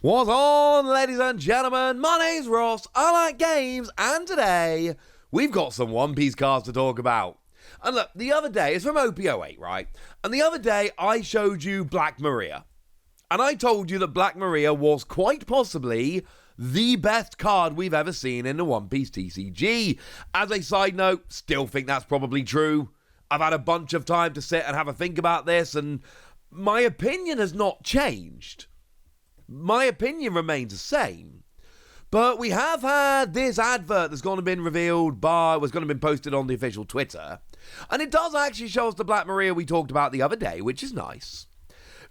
What's on, ladies and gentlemen? My name's Ross, I like games, and today we've got some One Piece cards to talk about. And look, the other day, it's from OP08, right? And the other day I showed you Black Maria. And I told you that Black Maria was quite possibly the best card we've ever seen in the One Piece TCG. As a side note, still think that's probably true. I've had a bunch of time to sit and have a think about this, and my opinion has not changed. My opinion remains the same. But we have had this advert that's going to been revealed was going to been posted on the official Twitter. And it does actually show us the Black Maria we talked about the other day, which is nice.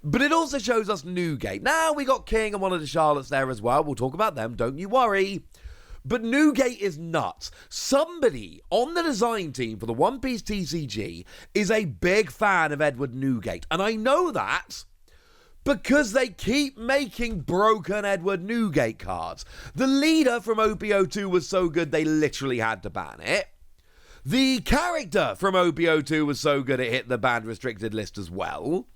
But it also shows us Newgate. Now, we got King and one of the Charlottes there as well. We'll talk about them, don't you worry. But Newgate is nuts. Somebody on the design team for the One Piece TCG is a big fan of Edward Newgate. And I know that because they keep making broken Edward Newgate cards. The leader from OP02 was so good they literally had to ban it. The character from OP02 was so good it hit the banned restricted list as well.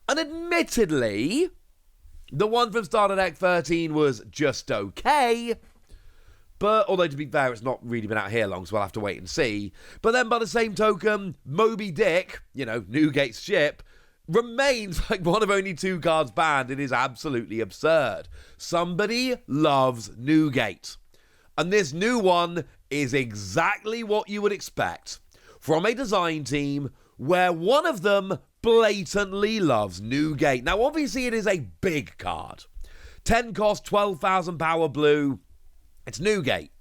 And admittedly, the one from Starter Deck 13 was just okay. But, although to be fair, it's not really been out here long, so we'll have to wait and see. But then by the same token, Moby Dick, Newgate's ship, remains like one of only 2 cards banned. It is absolutely absurd. Somebody loves Newgate. And this new one is exactly what you would expect from a design team where one of them blatantly loves Newgate. Now, obviously, it is a big card. 10 cost, 12,000 power blue. It's Newgate.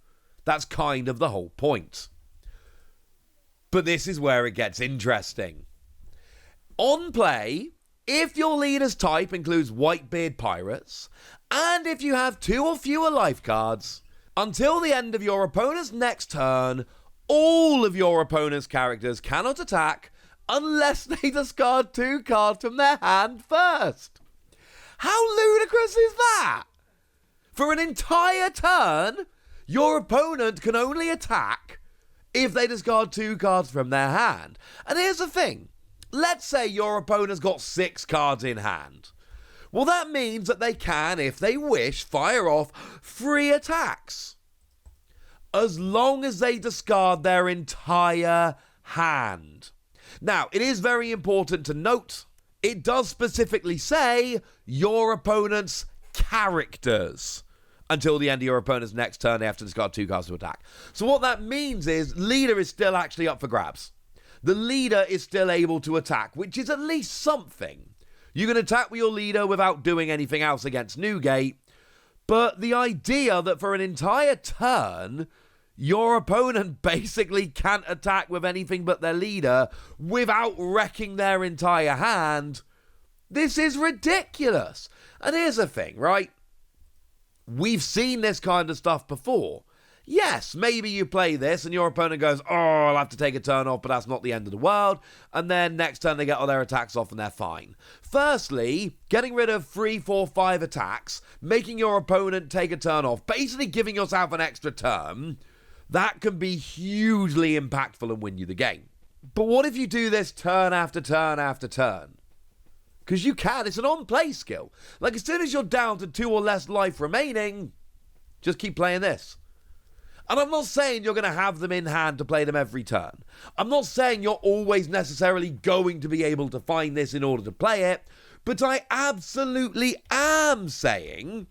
That's kind of the whole point. But this is where it gets interesting. On play, if your leader's type includes Whitebeard Pirates, and if you have 2 or fewer life cards, until the end of your opponent's next turn, all of your opponent's characters cannot attack unless they discard 2 cards from their hand first. How ludicrous is that? For an entire turn, your opponent can only attack if they discard 2 cards from their hand. And here's the thing. Let's say your opponent's got 6 cards in hand. Well, that means that they can, if they wish, fire off 3 attacks. As long as they discard their entire hand. Now, it is very important to note, it does specifically say your opponent's characters. Until the end of your opponent's next turn, they have to discard 2 cards to attack. So what that means is, leader is still actually up for grabs. The leader is still able to attack, which is at least something. You can attack with your leader without doing anything else against Newgate, but the idea that for an entire turn, your opponent basically can't attack with anything but their leader without wrecking their entire hand, this is ridiculous. And here's the thing, right? We've seen this kind of stuff before. Yes, maybe you play this and your opponent goes, oh, I'll have to take a turn off, but that's not the end of the world. And then next turn they get all their attacks off and they're fine. Firstly, getting rid of 3, 4, 5 attacks, making your opponent take a turn off, basically giving yourself an extra turn, that can be hugely impactful and win you the game. But what if you do this turn after turn after turn? Because you can, it's an on-play skill. Like, as soon as you're down to 2 or less life remaining, just keep playing this. And I'm not saying you're going to have them in hand to play them every turn. I'm not saying you're always necessarily going to be able to find this in order to play it, but I absolutely am saying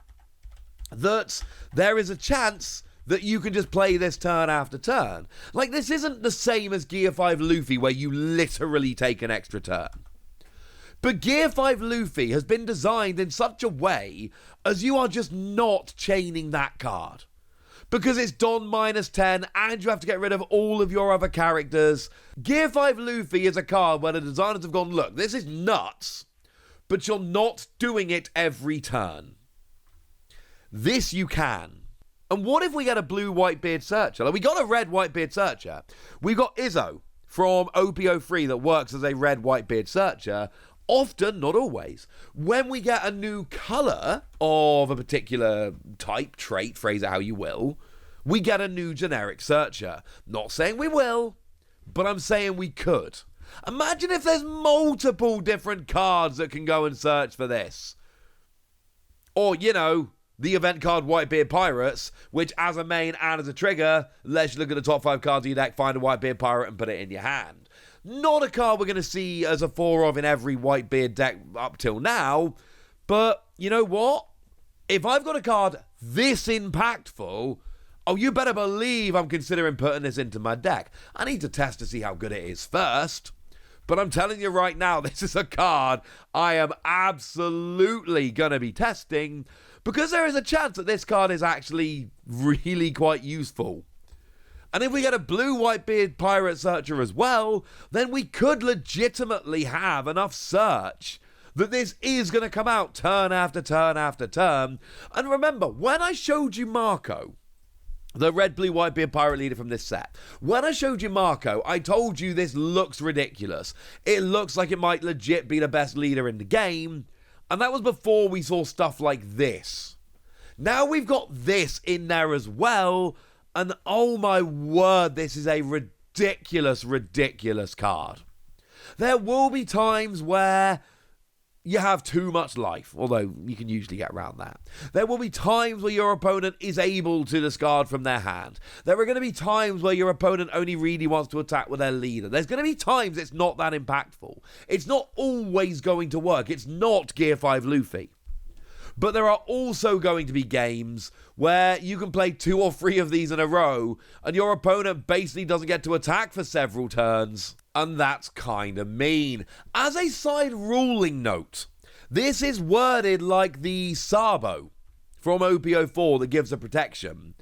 that there is a chance that you can just play this turn after turn. Like, this isn't the same as Gear 5 Luffy, where you literally take an extra turn. But Gear 5 Luffy has been designed in such a way as you are just not chaining that card. Because it's Don -10 and you have to get rid of all of your other characters. Gear 5 Luffy is a card where the designers have gone, look, this is nuts, but you're not doing it every turn. This you can. And what if we get a blue Whitebeard Searcher? Like, we got a red Whitebeard Searcher. We got Izzo from OP03 that works as a red Whitebeard Searcher. Often, not always, when we get a new colour of a particular type, trait, phrase it how you will, we get a new generic searcher. Not saying we will, but I'm saying we could. Imagine if there's multiple different cards that can go and search for this. Or, you know, the event card Whitebeard Pirates, which as a main and as a trigger, lets you look at the top 5 cards of your deck, find a Whitebeard Pirate and put it in your hand. Not a card we're going to see as a 4 of in every Whitebeard deck up till now, but you know what? If I've got a card this impactful, oh, you better believe I'm considering putting this into my deck. I need to test to see how good it is first. But I'm telling you right now, this is a card I am absolutely going to be testing because there is a chance that this card is actually really quite useful. And if we get a blue Whitebeard Pirate Searcher as well, then we could legitimately have enough search that this is going to come out turn after turn after turn. And remember, when I showed you Marco, the red-blue Whitebeard Pirate leader from this set, when I showed you Marco, I told you this looks ridiculous. It looks like it might legit be the best leader in the game. And that was before we saw stuff like this. Now we've got this in there as well. And oh my word, this is a ridiculous, ridiculous card. There will be times where you have too much life, although you can usually get around that. There will be times where your opponent is able to discard from their hand. There are going to be times where your opponent only really wants to attack with their leader. There's going to be times it's not that impactful. It's not always going to work. It's not Gear 5 Luffy. But there are also going to be games where you can play 2 or 3 of these in a row and your opponent basically doesn't get to attack for several turns. And that's kind of mean. As a side ruling note, this is worded like the Sabo from OPO4 that gives a protection.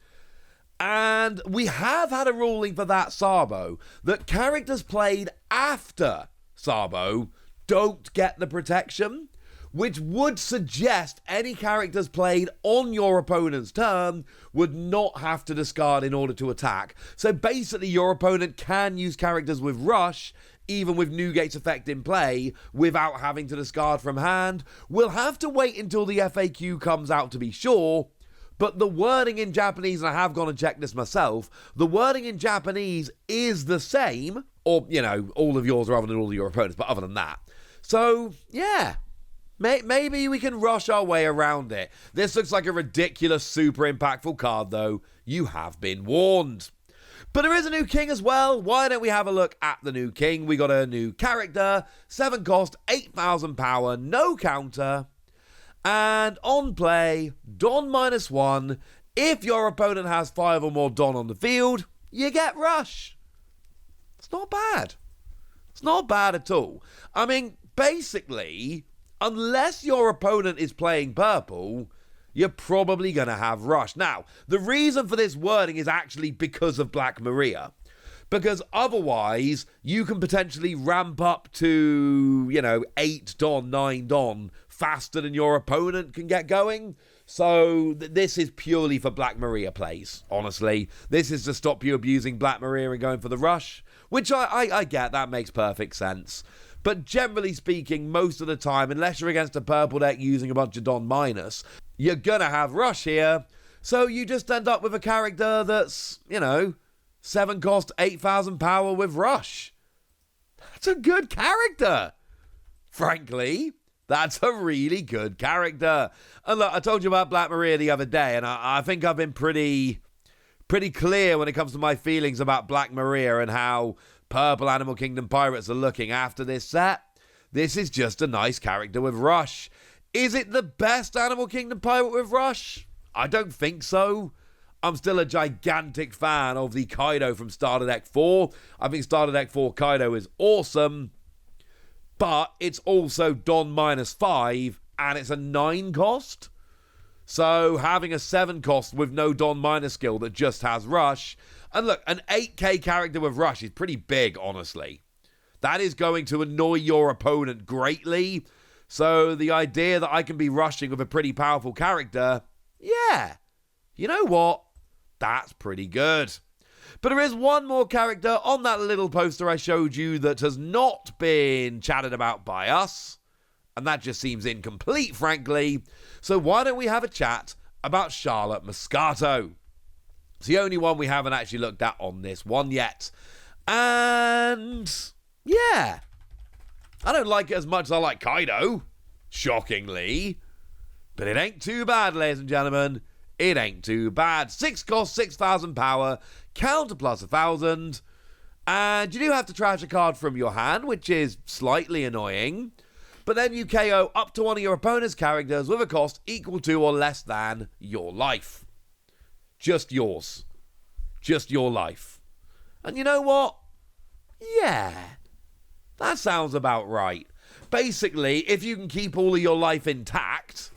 And we have had a ruling for that Sabo that characters played after Sabo don't get the protection, which would suggest any characters played on your opponent's turn would not have to discard in order to attack. So basically your opponent can use characters with Rush, even with Newgate's effect in play, without having to discard from hand. We'll have to wait until the FAQ comes out to be sure, but the wording in Japanese, and I have gone and checked this myself, the wording in Japanese is the same, or, you know, all of yours rather than all of your opponents, but other than that. So, yeah. Maybe we can rush our way around it. This looks like a ridiculous, super impactful card, though. You have been warned. But there is a new king as well. Why don't we have a look at the new king? We got a new character, 7 cost, 8,000 power, no counter. And on play, Don -1. If your opponent has 5 or more Don on the field, you get Rush. It's not bad. It's not bad at all. I mean, basically, unless your opponent is playing purple, you're probably going to have Rush. Now, the reason for this wording is actually because of Black Maria. Because otherwise, you can potentially ramp up to, 8 Don, 9 Don faster than your opponent can get going. So this is purely for Black Maria plays, honestly. This is to stop you abusing Black Maria and going for the Rush, which I get. That makes perfect sense. But generally speaking, most of the time, unless you're against a purple deck using a bunch of Don minus, you're going to have Rush here. So you just end up with a character that's, 7 cost, 8,000 power with Rush. That's a good character. Frankly, that's a really good character. And look, I told you about Black Maria the other day, and I think I've been pretty clear when it comes to my feelings about Black Maria and how Purple Animal Kingdom Pirates are looking after this set. This is just a nice character with Rush. Is it the best Animal Kingdom Pirate with Rush? I don't think so. I'm still a gigantic fan of the Kaido from Starter Deck 4. I think Starter Deck 4 Kaido is awesome. But it's also Don -5, and it's a 9 cost. So having a 7 cost with no Don minus skill that just has Rush. And look, an 8k character with Rush is pretty big, honestly. That is going to annoy your opponent greatly. So the idea that I can be rushing with a pretty powerful character, yeah, you know what? That's pretty good. But there is one more character on that little poster I showed you that has not been chatted about by us. And that just seems incomplete, frankly. So why don't we have a chat about Charlotte Moscato? It's the only one we haven't actually looked at on this one yet. And yeah, I don't like it as much as I like Kaido, shockingly. But it ain't too bad, ladies and gentlemen. It ain't too bad. 6 cost, 6,000 power, counter plus 1,000. And you do have to trash a card from your hand, which is slightly annoying. But then you KO up to one of your opponent's characters with a cost equal to or less than your life. Just yours. Just your life. And you know what? Yeah, that sounds about right. Basically, if you can keep all of your life intact,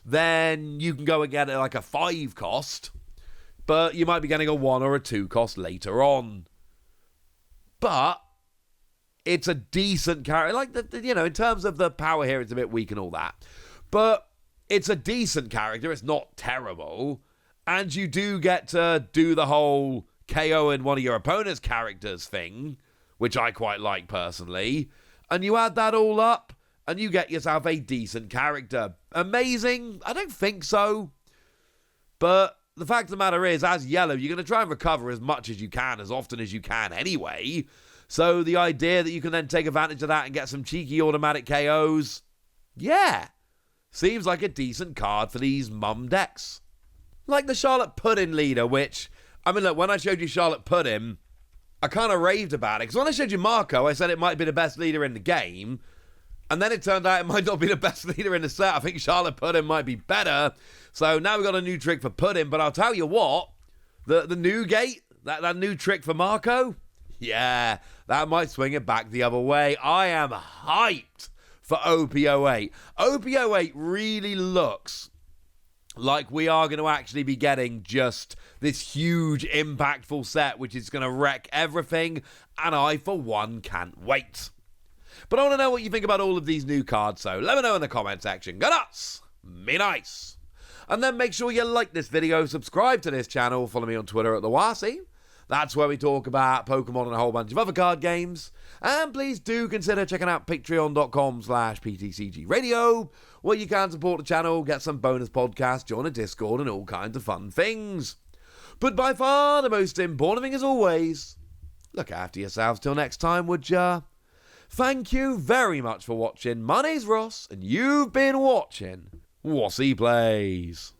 then you can go and get it like a 5 cost, but you might be getting a 1 or a 2 cost later on. But it's a decent character. Like, in terms of the power here, it's a bit weak and all that. But it's a decent character. It's not terrible. And you do get to do the whole KO in one of your opponent's characters thing, which I quite like personally. And you add that all up, and you get yourself a decent character. Amazing? I don't think so. But the fact of the matter is, as yellow, you're going to try and recover as much as you can, as often as you can anyway. So the idea that you can then take advantage of that and get some cheeky automatic KOs, yeah, seems like a decent card for these mum decks. Like the Charlotte Pudding leader, which, I mean, look, when I showed you Charlotte Pudding, I kind of raved about it. Because when I showed you Marco, I said it might be the best leader in the game. And then it turned out it might not be the best leader in the set. I think Charlotte Pudding might be better. So now we've got a new trick for Pudding. But I'll tell you what, the Newgate, that new trick for Marco, yeah, that might swing it back the other way. I am hyped for OP08. OP08 really looks like we are going to actually be getting just this huge, impactful set, which is going to wreck everything. And I, for one, can't wait. But I want to know what you think about all of these new cards, so let me know in the comment section. Go nuts! Be nice! And then make sure you like this video, subscribe to this channel, follow me on Twitter at TheWasi. That's where we talk about Pokemon and a whole bunch of other card games. And please do consider checking out patreon.com/PTCG Radio, where you can support the channel, get some bonus podcasts, join a Discord, and all kinds of fun things. But by far the most important thing, as always, look after yourselves till next time, would ya? Thank you very much for watching. My name's Ross, and you've been watching Wasi Plays.